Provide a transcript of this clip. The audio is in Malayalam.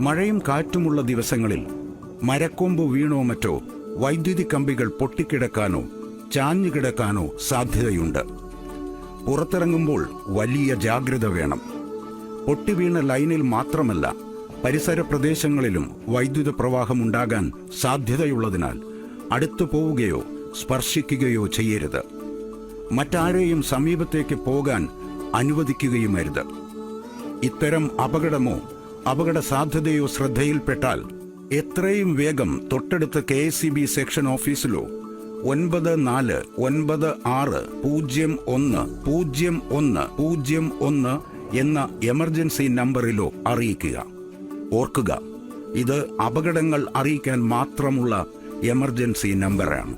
മഴയും കാറ്റുമുള്ള ദിവസങ്ങളിൽ മരക്കൊമ്പ് വീണോ മറ്റോ വൈദ്യുതി കമ്പികൾ പൊട്ടിക്കിടക്കാനോ ചാഞ്ഞുകിടക്കാനോ സാധ്യതയുണ്ട്. പുറത്തിറങ്ങുമ്പോൾ വലിയ ജാഗ്രത വേണം. പൊട്ടിവീണ ലൈനിൽ മാത്രമല്ല, പരിസര പ്രദേശങ്ങളിലും വൈദ്യുത പ്രവാഹമുണ്ടാകാൻ സാധ്യതയുള്ളതിനാൽ അടുത്തു പോവുകയോ സ്പർശിക്കുകയോ ചെയ്യരുത്. മറ്റാരെയും സമീപത്തേക്ക് പോകാൻ അനുവദിക്കുകയുമരുത്. ഇത്തരം അപകടമോ അപകട സാധ്യതയോ ശ്രദ്ധയിൽപ്പെട്ടാൽ എത്രയും വേഗം തൊട്ടടുത്ത KSEB സെക്ഷൻ ഓഫീസിലോ 9496010101 എന്ന എമർജൻസി നമ്പറിലോ അറിയിക്കുക. ഓർക്കുക, ഇത് അപകടങ്ങൾ അറിയിക്കാൻ മാത്രമുള്ള എമർജൻസി നമ്പറാണ്.